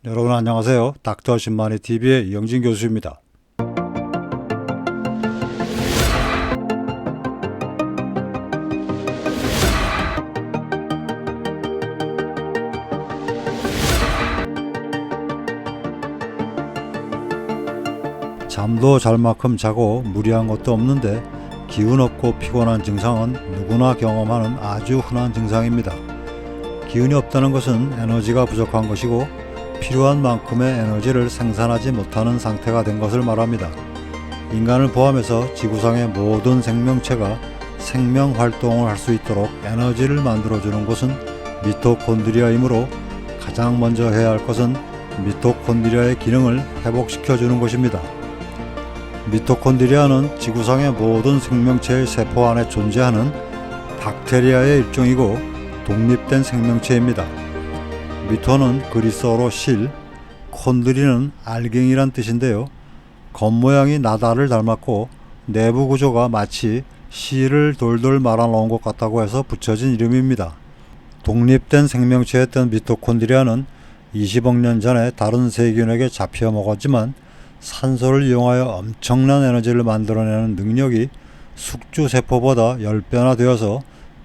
여러분 안녕하세요. 닥터 신만이 TV의 이영진 교수입니다. 잠도 잘 만큼 자고 무리한 것도 없는데 기운 없고 피곤한 증상은 누구나 경험하는 아주 흔한 증상입니다. 기운이 없다는 것은 에너지가 부족한 것이고 필요한 만큼의 에너지를 생산하지 못하는 상태가 된 것을 말합니다. 인간을 포함해서 지구상의 모든 생명체가 생명 활동을 할 수 있도록 에너지를 만들어주는 곳은 미토콘드리아이므로 가장 먼저 해야 할 것은 미토콘드리아의 기능을 회복시켜주는 것입니다. 미토콘드리아는 지구상의 모든 생명체의 세포 안에 존재하는 박테리아의 일종이고 독립된 생명체입니다. 미토는 그리스어로 실, 콘드리는 알갱이란 뜻인데요. 겉모양이 나다를 닮았고 내부 구조가 마치 실을 돌돌 말아놓은 것 같다고 해서 붙여진 이름입니다. 독립된 생명체였던 미토콘드리아는 20억 년 전에 다른 세균에게 잡혀 먹었지만 산소를 이용하여 엄청난 에너지를 만들어내는 능력이 숙주세포보다 10배나 되어서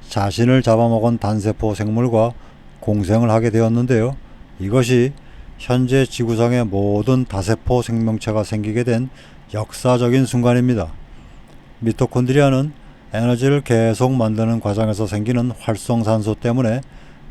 자신을 잡아먹은 단세포 생물과 공생을 하게 되었는데요. 이것이 현재 지구상의 모든 다세포 생명체가 생기게 된 역사적인 순간입니다. 미토콘드리아는 에너지를 계속 만드는 과정에서 생기는 활성산소 때문에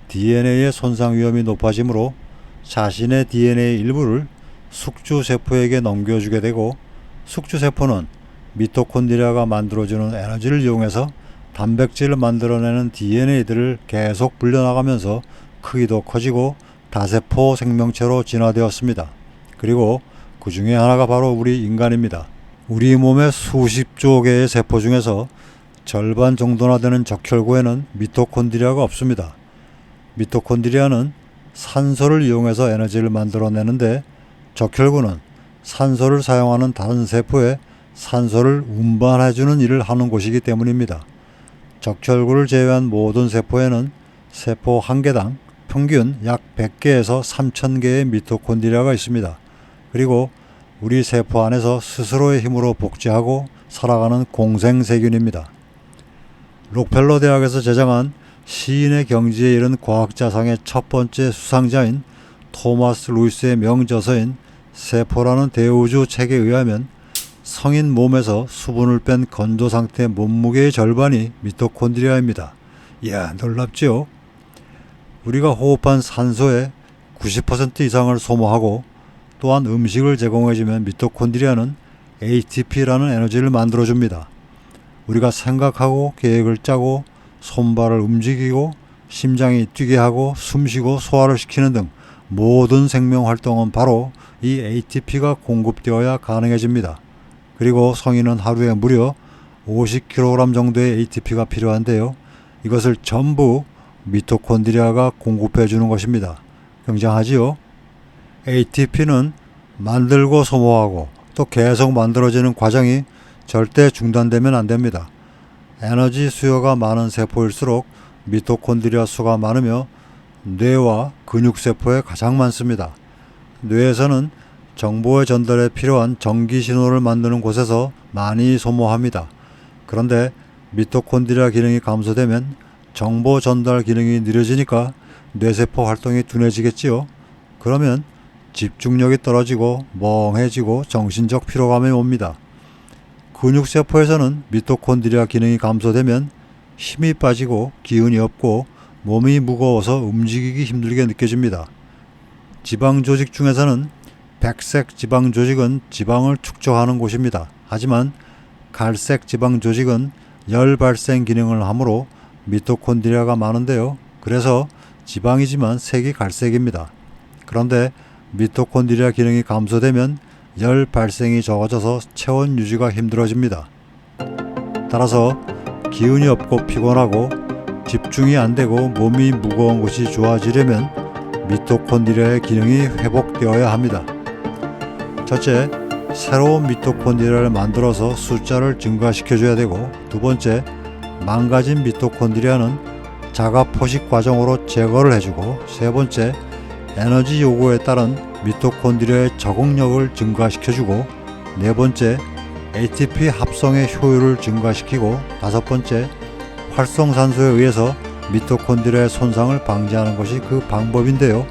DNA의 손상 위험이 높아지므로 자신의 DNA 일부를 숙주세포에게 넘겨주게 되고 숙주세포는 미토콘드리아가 만들어주는 에너지를 이용해서 단백질을 만들어내는 DNA들을 계속 불려나가면서 크기도 커지고 다세포 생명체로 진화되었습니다. 그리고 그 중에 하나가 바로 우리 인간입니다. 우리 몸의 수십조 개의 세포 중에서 절반 정도나 되는 적혈구에는 미토콘드리아가 없습니다. 미토콘드리아는 산소를 이용해서 에너지를 만들어내는데 적혈구는 산소를 사용하는 다른 세포에 산소를 운반해주는 일을 하는 곳이기 때문입니다. 적혈구를 제외한 모든 세포에는 세포 한 개당 평균 약 100개에서 3000개의 미토콘드리아가 있습니다. 그리고 우리 세포 안에서 스스로의 힘으로 복제하고 살아가는 공생세균입니다. 록펠러 대학에서 제정한 시인의 경지에 이른 과학자상의 첫 번째 수상자인 토마스 루이스의 명저서인 세포라는 대우주 책에 의하면 성인 몸에서 수분을 뺀 건조 상태 몸무게의 절반이 미토콘드리아입니다. 이야, 놀랍지요? 우리가 호흡한 산소의 90% 이상을 소모하고 또한 음식을 제공해주면 미토콘드리아는 ATP라는 에너지를 만들어줍니다. 우리가 생각하고 계획을 짜고 손발을 움직이고 심장이 뛰게 하고 숨쉬고 소화를 시키는 등 모든 생명 활동은 바로 이 ATP가 공급되어야 가능해집니다. 그리고 성인은 하루에 무려 50kg 정도의 ATP가 필요한데요. 이것을 전부 미토콘드리아가 공급해 주는 것입니다. 굉장하지요? ATP는 만들고 소모하고 또 계속 만들어지는 과정이 절대 중단되면 안 됩니다. 에너지 수요가 많은 세포일수록 미토콘드리아 수가 많으며 뇌와 근육세포에 가장 많습니다. 뇌에서는 정보의 전달에 필요한 전기 신호를 만드는 곳에서 많이 소모합니다. 그런데 미토콘드리아 기능이 감소되면 정보 전달 기능이 느려지니까 뇌세포 활동이 둔해지겠지요. 그러면 집중력이 떨어지고 멍해지고 정신적 피로감이 옵니다. 근육세포에서는 미토콘드리아 기능이 감소되면 힘이 빠지고 기운이 없고 몸이 무거워서 움직이기 힘들게 느껴집니다. 지방조직 중에서는 백색 지방조직은 지방을 축적하는 곳입니다. 하지만 갈색 지방조직은 열 발생 기능을 하므로 미토콘드리아가 많은데요. 그래서 지방이지만 색이 갈색입니다. 그런데 미토콘드리아 기능이 감소되면 열 발생이 적어져서 체온 유지가 힘들어집니다. 따라서 기운이 없고 피곤하고 집중이 안 되고 몸이 무거운 것이 좋아지려면 미토콘드리아의 기능이 회복되어야 합니다. 첫째, 새로운 미토콘드리아를 만들어서 숫자를 증가시켜줘야 되고, 두 번째, 망가진 미토콘드리아는 자가 포식 과정으로 제거를 해주고, 세 번째, 에너지 요구에 따른 미토콘드리아의 적응력을 증가시켜주고, 네 번째, ATP 합성의 효율을 증가시키고, 다섯 번째, 활성산소에 의해서 미토콘드리아의 손상을 방지하는 것이 그 방법인데요.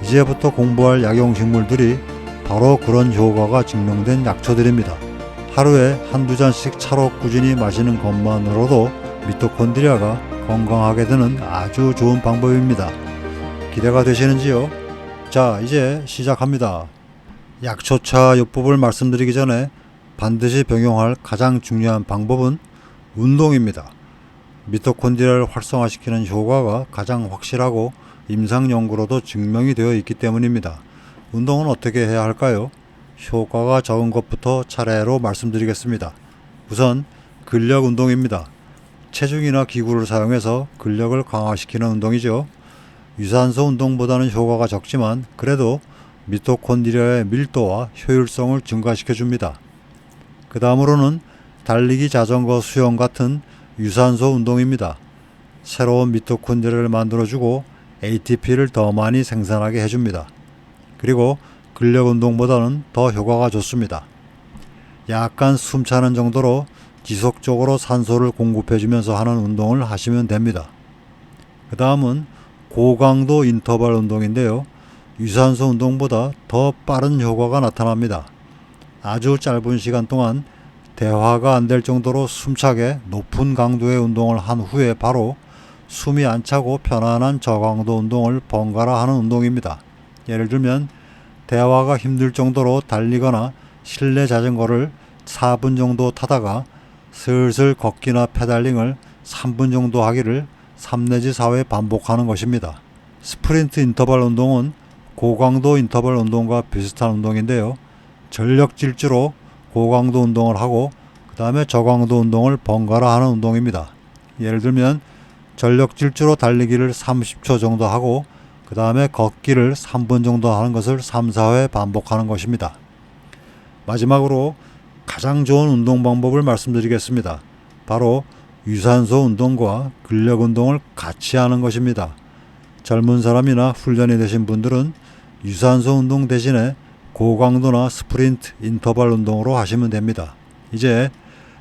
이제부터 공부할 약용식물들이 바로 그런 효과가 증명된 약초들입니다. 하루에 한두 잔씩 차로 꾸준히 마시는 것만으로도 미토콘드리아가 건강하게 되는 아주 좋은 방법입니다. 기대가 되시는지요? 자, 이제 시작합니다. 약초차 요법을 말씀드리기 전에 반드시 병용할 가장 중요한 방법은 운동입니다. 미토콘드리아를 활성화시키는 효과가 가장 확실하고 임상 연구로도 증명이 되어 있기 때문입니다. 운동은 어떻게 해야 할까요? 효과가 적은 것부터 차례로 말씀드리겠습니다. 우선 근력 운동입니다. 체중이나 기구를 사용해서 근력을 강화시키는 운동이죠. 유산소 운동보다는 효과가 적지만 그래도 미토콘드리아의 밀도와 효율성을 증가시켜 줍니다. 그 다음으로는 달리기, 자전거, 수영 같은 유산소 운동입니다. 새로운 미토콘드리아를 만들어주고 ATP를 더 많이 생산하게 해줍니다. 그리고 근력 운동보다는 더 효과가 좋습니다. 약간 숨차는 정도로 지속적으로 산소를 공급해주면서 하는 운동을 하시면 됩니다. 그 다음은 고강도 인터벌 운동인데요. 유산소 운동보다 더 빠른 효과가 나타납니다. 아주 짧은 시간 동안 대화가 안 될 정도로 숨차게 높은 강도의 운동을 한 후에 바로 숨이 안 차고 편안한 저강도 운동을 번갈아 하는 운동입니다. 예를 들면 대화가 힘들 정도로 달리거나 실내 자전거를 4분 정도 타다가 슬슬 걷기나 페달링을 3분 정도 하기를 3 내지 4회 반복하는 것입니다. 스프린트 인터벌 운동은 고강도 인터벌 운동과 비슷한 운동인데요. 전력 질주로 고강도 운동을 하고 그 다음에 저강도 운동을 번갈아 하는 운동입니다. 예를 들면 전력 질주로 달리기를 30초 정도 하고 그 다음에 걷기를 3분 정도 하는 것을 3, 4회 반복하는 것입니다. 마지막으로 가장 좋은 운동 방법을 말씀드리겠습니다. 바로 유산소 운동과 근력 운동을 같이 하는 것입니다. 젊은 사람이나 훈련이 되신 분들은 유산소 운동 대신에 고강도나 스프린트, 인터벌 운동으로 하시면 됩니다. 이제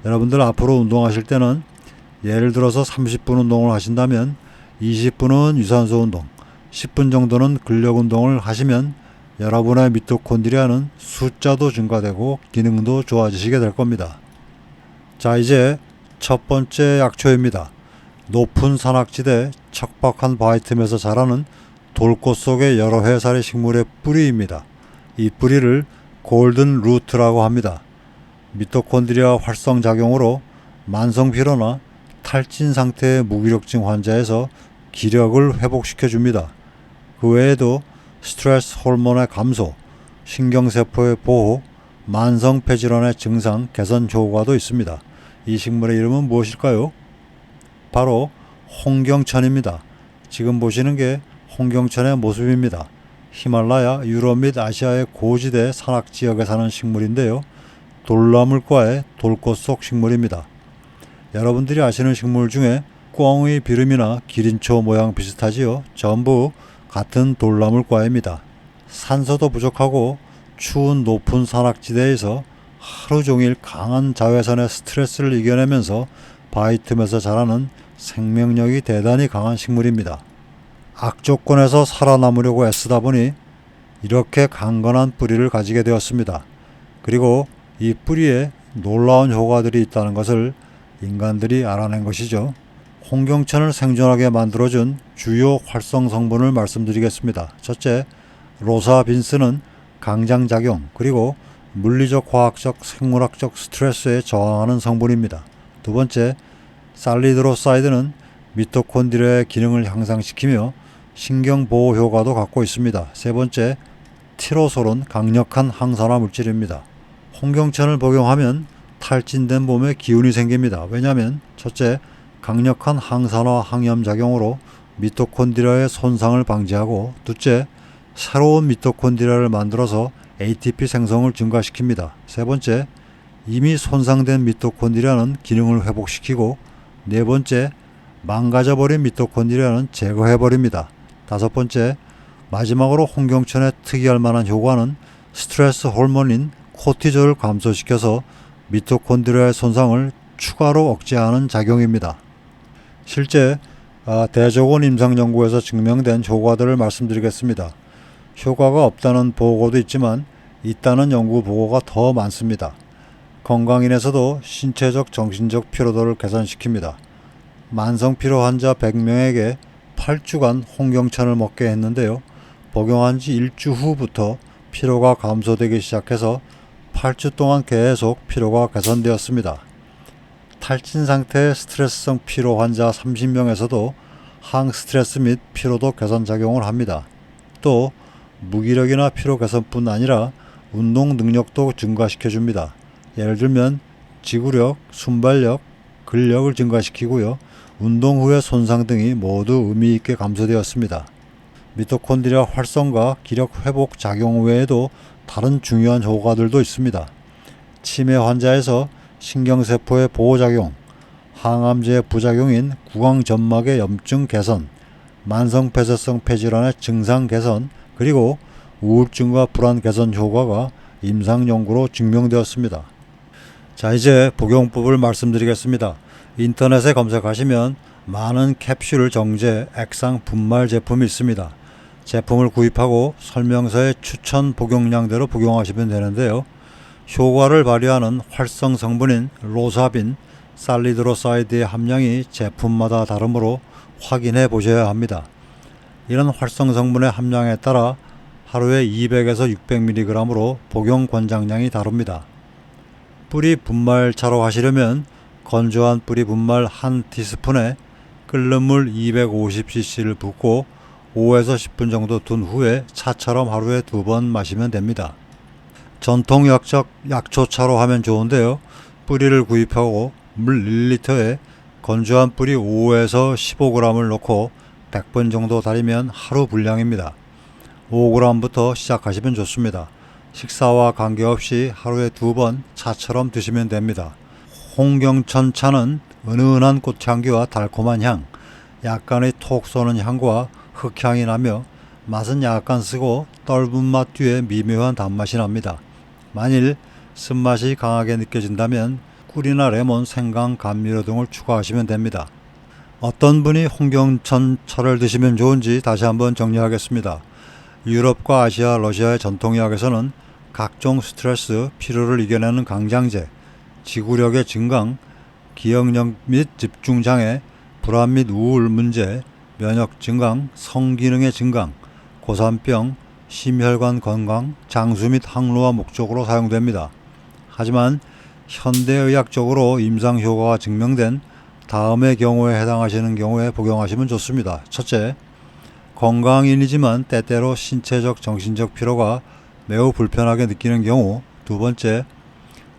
여러분들 앞으로 운동하실 때는 예를 들어서 30분 운동을 하신다면 20분은 유산소 운동, 10분 정도는 근력 운동을 하시면 여러분의 미토콘드리아는 숫자도 증가되고 기능도 좋아지시게 될 겁니다. 자, 이제 첫 번째 약초입니다. 높은 산악지대 척박한 바위틈에서 자라는 돌꽃 속의 여러 해살의 식물의 뿌리입니다. 이 뿌리를 골든 루트라고 합니다. 미토콘드리아 활성작용으로 만성 피로나 탈진 상태의 무기력증 환자에서 기력을 회복시켜 줍니다. 그 외에도 스트레스 호르몬의 감소, 신경세포의 보호, 만성 폐질환의 증상 개선 효과도 있습니다. 이 식물의 이름은 무엇일까요? 바로 홍경천입니다. 지금 보시는 게 홍경천의 모습입니다. 히말라야, 유럽 및 아시아의 고지대 산악지역에 사는 식물인데요. 돌나물과의 돌꽃 속 식물입니다. 여러분들이 아시는 식물 중에 꿩의 비름이나 기린초 모양 비슷하지요. 전부 같은 돌나물과입니다. 산소도 부족하고 추운 높은 산악지대에서 하루 종일 강한 자외선의 스트레스를 이겨내면서 바위 틈에서 자라는 생명력이 대단히 강한 식물입니다. 악조건에서 살아남으려고 애쓰다 보니 이렇게 강건한 뿌리를 가지게 되었습니다. 그리고 이 뿌리에 놀라운 효과들이 있다는 것을 인간들이 알아낸 것이죠. 홍경천을 생존하게 만들어준 주요 활성 성분을 말씀드리겠습니다. 첫째, 로사빈스는 강장작용 그리고 물리적, 화학적, 생물학적 스트레스에 저항하는 성분입니다. 두 번째, 살리드로사이드는 미토콘드리아의 기능을 향상시키며 신경보호 효과도 갖고 있습니다. 세 번째, 티로솔은 강력한 항산화 물질입니다. 홍경천을 복용하면 탈진된 몸에 기운이 생깁니다. 왜냐하면 첫째, 강력한 항산화 항염작용으로 미토콘드리아의 손상을 방지하고 둘째, 새로운 미토콘드리아를 만들어서 ATP 생성을 증가시킵니다. 세 번째, 이미 손상된 미토콘드리아는 기능을 회복시키고 네 번째, 망가져버린 미토콘드리아는 제거해버립니다. 다섯 번째, 마지막으로 홍경천에 특이할 만한 효과는 스트레스 호르몬인 코티졸을 감소시켜서 미토콘드리아의 손상을 추가로 억제하는 작용입니다. 실제 대조군 임상연구에서 증명된 효과들을 말씀드리겠습니다. 효과가 없다는 보고도 있지만 있다는 연구 보고가 더 많습니다. 건강인에서도 신체적 정신적 피로도를 개선시킵니다. 만성피로 환자 100명에게 8주간 홍경천을 먹게 했는데요. 복용한 지 1주 후부터 피로가 감소되기 시작해서 8주 동안 계속 피로가 개선되었습니다. 탈진 상태의 스트레스성 피로 환자 30명에서도 항스트레스 및 피로도 개선 작용을 합니다. 또 무기력이나 피로 개선뿐 아니라 운동 능력도 증가시켜줍니다. 예를 들면 지구력, 순발력, 근력을 증가시키고요. 운동 후의 손상 등이 모두 의미 있게 감소되었습니다. 미토콘드리아 활성과 기력 회복 작용 외에도 다른 중요한 효과들도 있습니다. 치매 환자에서 신경세포의 보호작용, 항암제의 부작용인 구강점막의 염증 개선, 만성폐쇄성 폐질환의 증상 개선, 그리고 우울증과 불안 개선 효과가 임상연구로 증명되었습니다. 자, 이제 복용법을 말씀드리겠습니다. 인터넷에 검색하시면 많은 캡슐 정제 액상 분말 제품이 있습니다. 제품을 구입하고 설명서의 추천 복용량대로 복용하시면 되는데요. 효과를 발휘하는 활성 성분인 로사빈, 살리드로사이드의 함량이 제품마다 다르므로 확인해 보셔야 합니다. 이런 활성 성분의 함량에 따라 하루에 200에서 600mg으로 복용 권장량이 다릅니다. 뿌리 분말차로 하시려면 건조한 뿌리 분말 1티스푼에 끓는 물 250cc를 붓고 5에서 10분 정도 둔 후에 차처럼 하루에 2번 마시면 됩니다. 전통 약초차로 하면 좋은데요. 뿌리를 구입하고 물 1리터에 건조한 뿌리 5에서 15g을 넣고 100번 정도 달이면 하루 분량입니다. 5g부터 시작하시면 좋습니다. 식사와 관계없이 하루에 2번 차처럼 드시면 됩니다. 홍경천 차는 은은한 꽃향기와 달콤한 향, 약간의 톡 쏘는 향과 흙향이 나며 맛은 약간 쓰고 떫은 맛 뒤에 미묘한 단맛이 납니다. 만일 쓴맛이 강하게 느껴진다면 꿀이나 레몬, 생강, 감미료 등을 추가하시면 됩니다. 어떤 분이 홍경천 차를 드시면 좋은지 다시 한번 정리하겠습니다. 유럽과 아시아, 러시아의 전통의학에서는 각종 스트레스, 피로를 이겨내는 강장제, 지구력의 증강, 기억력 및 집중장애, 불안 및 우울 문제, 면역 증강, 성기능의 증강, 고산병, 심혈관 건강, 장수 및 항노화 목적으로 사용됩니다. 하지만 현대의학적으로 임상 효과가 증명된 다음의 경우에 해당하시는 경우에 복용하시면 좋습니다. 첫째, 건강인이지만 때때로 신체적 정신적 피로가 매우 불편하게 느끼는 경우. 두 번째,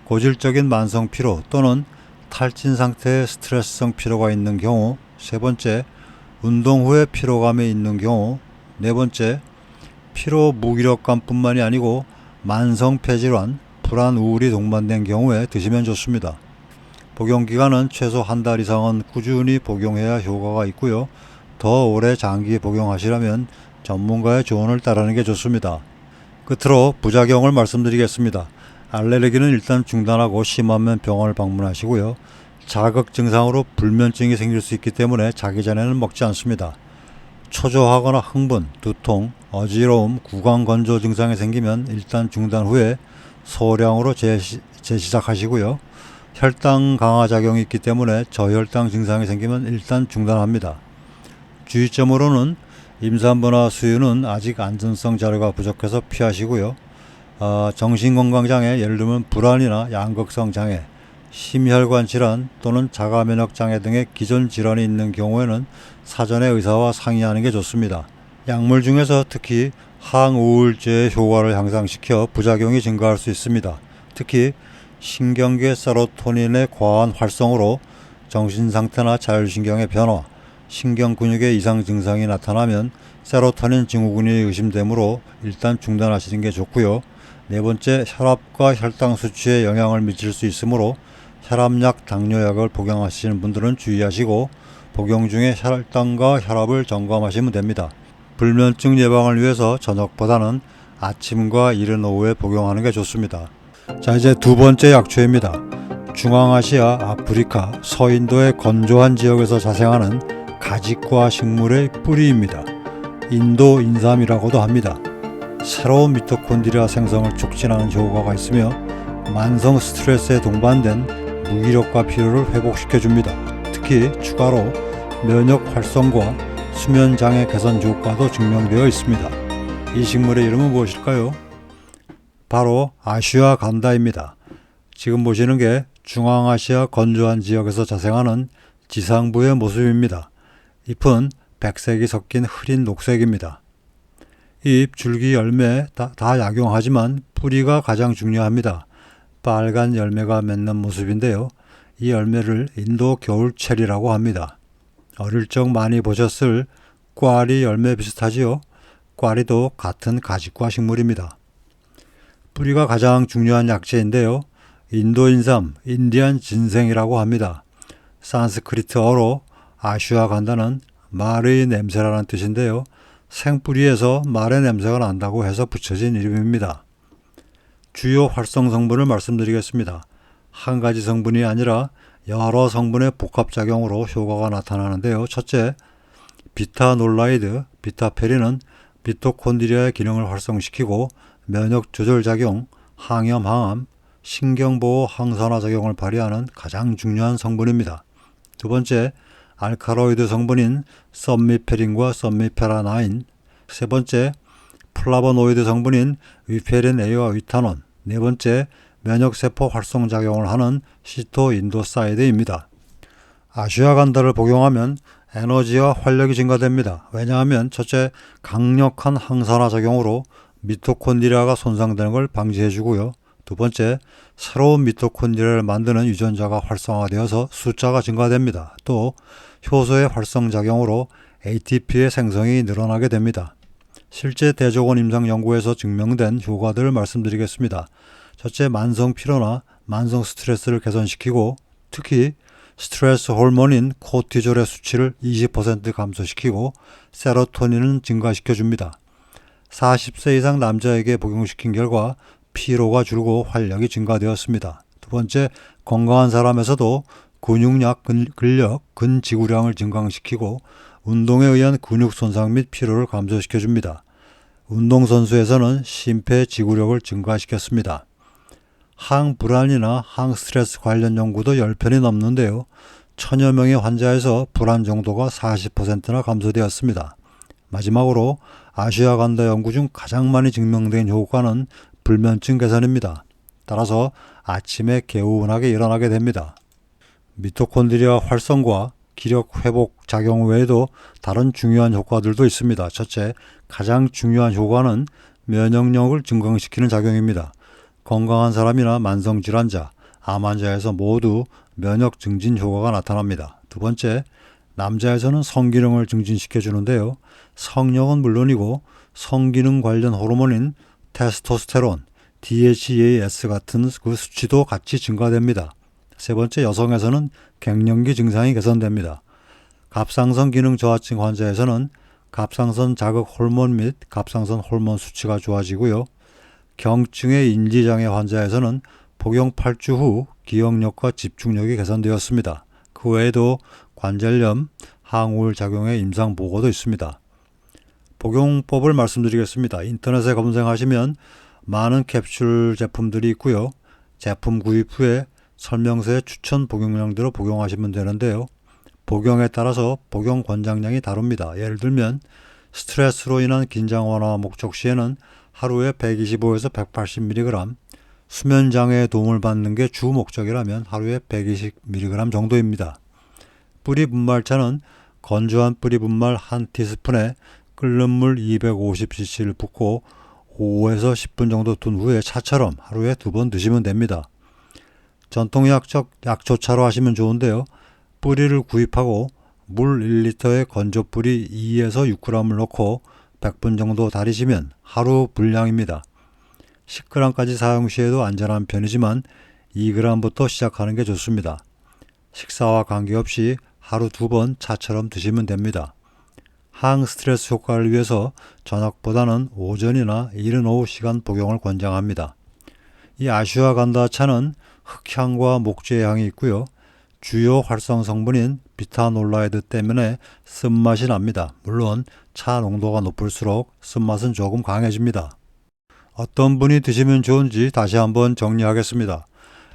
고질적인 만성 피로 또는 탈진 상태의 스트레스성 피로가 있는 경우. 세 번째, 운동 후에 피로감이 있는 경우. 네 번째, 피로 무기력감뿐만이 아니고 만성 폐질환, 불안, 우울이 동반된 경우에 드시면 좋습니다. 복용기간은 최소 한 달 이상은 꾸준히 복용해야 효과가 있고요. 더 오래 장기 복용하시려면 전문가의 조언을 따르는 게 좋습니다. 끝으로 부작용을 말씀드리겠습니다. 알레르기는 일단 중단하고 심하면 병원을 방문하시고요. 자극 증상으로 불면증이 생길 수 있기 때문에 자기 전에는 먹지 않습니다. 초조하거나 흥분, 두통, 어지러움, 구강 건조 증상이 생기면 일단 중단 후에 소량으로 재시작하시고요. 혈당 강화 작용이 있기 때문에 저혈당 증상이 생기면 일단 중단합니다. 주의점으로는 임산부나 수유는 아직 안전성 자료가 부족해서 피하시고요. 정신건강장애, 예를 들면 불안이나 양극성 장애, 심혈관 질환 또는 자가면역 장애 등의 기존 질환이 있는 경우에는 사전에 의사와 상의하는 게 좋습니다. 약물 중에서 특히 항우울제의 효과를 향상시켜 부작용이 증가할 수 있습니다. 특히 신경계 세로토닌의 과한 활성으로 정신상태나 자율신경의 변화, 신경 근육의 이상 증상이 나타나면 세로토닌 증후군이 의심되므로 일단 중단하시는 게 좋고요. 네 번째, 혈압과 혈당 수치에 영향을 미칠 수 있으므로 혈압약, 당뇨약을 복용하시는 분들은 주의하시고 복용 중에 혈당과 혈압을 점검하시면 됩니다. 불면증 예방을 위해서 저녁보다는 아침과 이른 오후에 복용하는 게 좋습니다. 자, 이제 두 번째 약초입니다. 중앙아시아, 아프리카, 서인도의 건조한 지역에서 자생하는 가지과 식물의 뿌리입니다. 인도 인삼이라고도 합니다. 새로운 미토콘드리아 생성을 촉진하는 효과가 있으며 만성 스트레스에 동반된 무기력과 피로를 회복시켜줍니다. 특히 추가로 면역 활성과 수면 장애 개선 효과도 증명되어 있습니다. 이 식물의 이름은 무엇일까요? 바로 아슈아간다입니다. 지금 보시는 게 중앙아시아 건조한 지역에서 자생하는 지상부의 모습입니다. 잎은 백색이 섞인 흐린 녹색입니다. 잎, 줄기, 열매 다 약용하지만 뿌리가 가장 중요합니다. 빨간 열매가 맺는 모습인데요. 이 열매를 인도 겨울체리라고 합니다. 어릴 적 많이 보셨을 꽈리 열매 비슷하지요? 꽈리도 같은 가지과 식물입니다. 뿌리가 가장 중요한 약재인데요. 인도인삼, 인디안 진생이라고 합니다. 산스크리트어로 아슈아간다는 말의 냄새라는 뜻인데요. 생뿌리에서 말의 냄새가 난다고 해서 붙여진 이름입니다. 주요 활성 성분을 말씀드리겠습니다. 한 가지 성분이 아니라 여러 성분의 복합작용으로 효과가 나타나는데요. 첫째, 비타놀라이드, 비타페린은 미토콘드리아의 기능을 활성시키고 면역 조절 작용, 항염 항암, 신경보호 항산화 작용을 발휘하는 가장 중요한 성분입니다. 두 번째, 알카로이드 성분인 썸미페린과 썸미페라나인. 세 번째, 플라보노이드 성분인 위페린 A와 위타논. 네 번째, 면역세포 활성작용을 하는 시토인도사이드입니다. 아슈아간다를 복용하면 에너지와 활력이 증가됩니다. 왜냐하면 첫째, 강력한 항산화 작용으로 미토콘드리아가 손상되는 걸 방지해주고요. 두 번째, 새로운 미토콘드리아를 만드는 유전자가 활성화되어서 숫자가 증가됩니다. 또 효소의 활성작용으로 ATP의 생성이 늘어나게 됩니다. 실제 대조건 임상 연구에서 증명된 효과들을 말씀드리겠습니다. 첫째, 만성 피로나 만성 스트레스를 개선시키고 특히 스트레스 호르몬인 코티졸의 수치를 20% 감소시키고 세로토닌은 증가시켜줍니다. 40세 이상 남자에게 복용시킨 결과 피로가 줄고 활력이 증가되었습니다. 두 번째, 건강한 사람에서도 근육량, 근력, 근지구량을 증강시키고 운동에 의한 근육 손상 및 피로를 감소시켜줍니다. 운동선수에서는 심폐지구력을 증가시켰습니다. 항불안이나 항스트레스 관련 연구도 10편이 넘는데요. 1000여 명의 환자에서 불안 정도가 40%나 감소되었습니다. 마지막으로 아슈아간다 연구 중 가장 많이 증명된 효과는 불면증 개선입니다. 따라서 아침에 개운하게 일어나게 됩니다. 미토콘드리아 활성과 기력 회복 작용 외에도 다른 중요한 효과들도 있습니다. 첫째, 가장 중요한 효과는 면역력을 증강시키는 작용입니다. 건강한 사람이나 만성질환자, 암 환자에서 모두 면역 증진 효과가 나타납니다. 두 번째, 남자에서는 성기능을 증진시켜주는데요. 성력은 물론이고 성기능 관련 호르몬인 테스토스테론, DHEAS 같은 그 수치도 같이 증가됩니다. 세 번째, 여성에서는 갱년기 증상이 개선됩니다. 갑상선 기능 저하증 환자에서는 갑상선 자극 호르몬 및 갑상선 호르몬 수치가 좋아지고요. 경증의 인지장애 환자에서는 복용 8주 후 기억력과 집중력이 개선되었습니다. 그 외에도 관절염, 항우울 작용의 임상 보고도 있습니다. 복용법을 말씀드리겠습니다. 인터넷에 검색하시면 많은 캡슐 제품들이 있고요. 제품 구입 후에 설명서에 추천 복용량대로 복용하시면 되는데요. 복용에 따라서 복용 권장량이 다릅니다. 예를 들면 스트레스로 인한 긴장 완화 목적 시에는 하루에 125에서 180mg, 수면 장애에 도움을 받는 게 주 목적이라면 하루에 120mg 정도입니다. 뿌리 분말차는 건조한 뿌리 분말 1티스푼에 끓는 물 250cc를 붓고 5에서 10분 정도 둔 후에 차처럼 하루에 2번 드시면 됩니다. 전통 약초차로 하시면 좋은데요. 뿌리를 구입하고 물 1리터에 건조 뿌리 2에서 6g을 넣고 100분 정도 달이시면 하루 분량입니다. 10g까지 사용 시에도 안전한 편이지만 2g부터 시작하는 게 좋습니다. 식사와 관계없이 하루 2번 차처럼 드시면 됩니다. 항스트레스 효과를 위해서 저녁보다는 오전이나 이른 오후 시간 복용을 권장합니다. 이 아슈와간다차는 흑향과 목재의 향이 있고요. 주요 활성 성분인 비타놀라이드 때문에 쓴맛이 납니다. 물론 차 농도가 높을수록 쓴맛은 조금 강해집니다. 어떤 분이 드시면 좋은지 다시 한번 정리하겠습니다.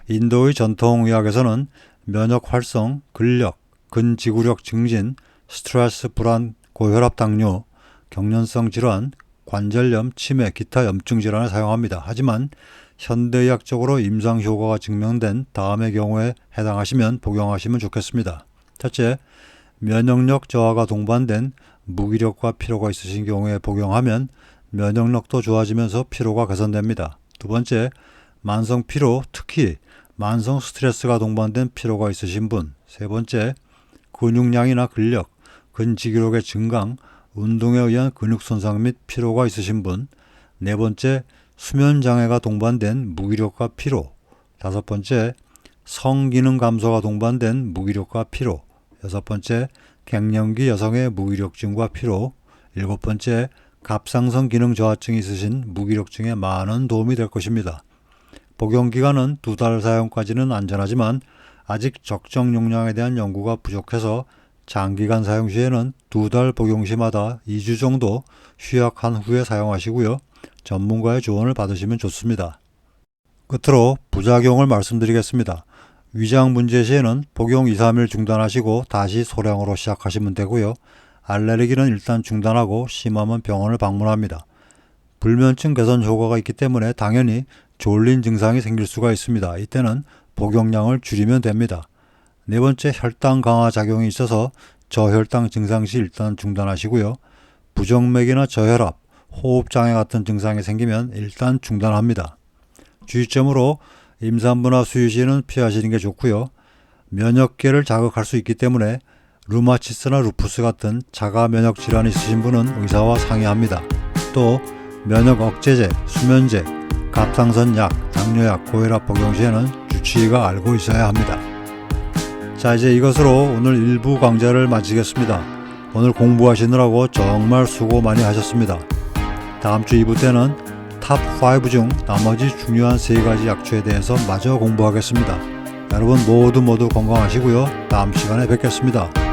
인도의 전통의학에서는 면역 활성, 근력, 근지구력 증진, 스트레스 불안, 고혈압 당뇨, 경련성 질환, 관절염, 치매, 기타 염증 질환을 사용합니다. 하지만 현대의학적으로 임상 효과가 증명된 다음의 경우에 해당하시면 복용하시면 좋겠습니다. 첫째, 면역력 저하가 동반된 무기력과 피로가 있으신 경우에 복용하면 면역력도 좋아지면서 피로가 개선됩니다. 두 번째, 만성 피로, 특히 만성 스트레스가 동반된 피로가 있으신 분. 세 번째, 근육량이나 근력, 근지구력의 증강, 운동에 의한 근육 손상 및 피로가 있으신 분. 네 번째, 수면 장애가 동반된 무기력과 피로. 다섯 번째, 성기능 감소가 동반된 무기력과 피로. 여섯 번째, 갱년기 여성의 무기력증과 피로. 일곱 번째, 갑상선 기능 저하증이 있으신 무기력증에 많은 도움이 될 것입니다. 복용 기간은 2달 사용까지는 안전하지만 아직 적정 용량에 대한 연구가 부족해서 장기간 사용 시에는 2달 복용 시마다 2주 정도 휴약한 후에 사용하시고요. 전문가의 조언을 받으시면 좋습니다. 끝으로 부작용을 말씀드리겠습니다. 위장 문제 시에는 복용 2-3일 중단하시고 다시 소량으로 시작하시면 되고요. 알레르기는 일단 중단하고 심하면 병원을 방문합니다. 불면증 개선 효과가 있기 때문에 당연히 졸린 증상이 생길 수가 있습니다. 이때는 복용량을 줄이면 됩니다. 네 번째, 혈당 강화 작용이 있어서 저혈당 증상 시 일단 중단하시고요. 부정맥이나 저혈압, 호흡장애 같은 증상이 생기면 일단 중단합니다. 주의점으로 임산부나 수유 시에는 피하시는 게 좋고요. 면역계를 자극할 수 있기 때문에 류마티스나 루푸스 같은 자가 면역 질환이 있으신 분은 의사와 상의합니다. 또 면역 억제제, 수면제, 갑상선 약, 당뇨약, 고혈압 복용 시에는 주치의가 알고 있어야 합니다. 자, 이제 이것으로 오늘 1부 강좌를 마치겠습니다. 오늘 공부하시느라고 정말 수고 많이 하셨습니다. 다음 주 2부 때는 탑 5 중 나머지 중요한 3가지 약초에 대해서 마저 공부하겠습니다. 여러분 모두 건강하시고요. 다음 시간에 뵙겠습니다.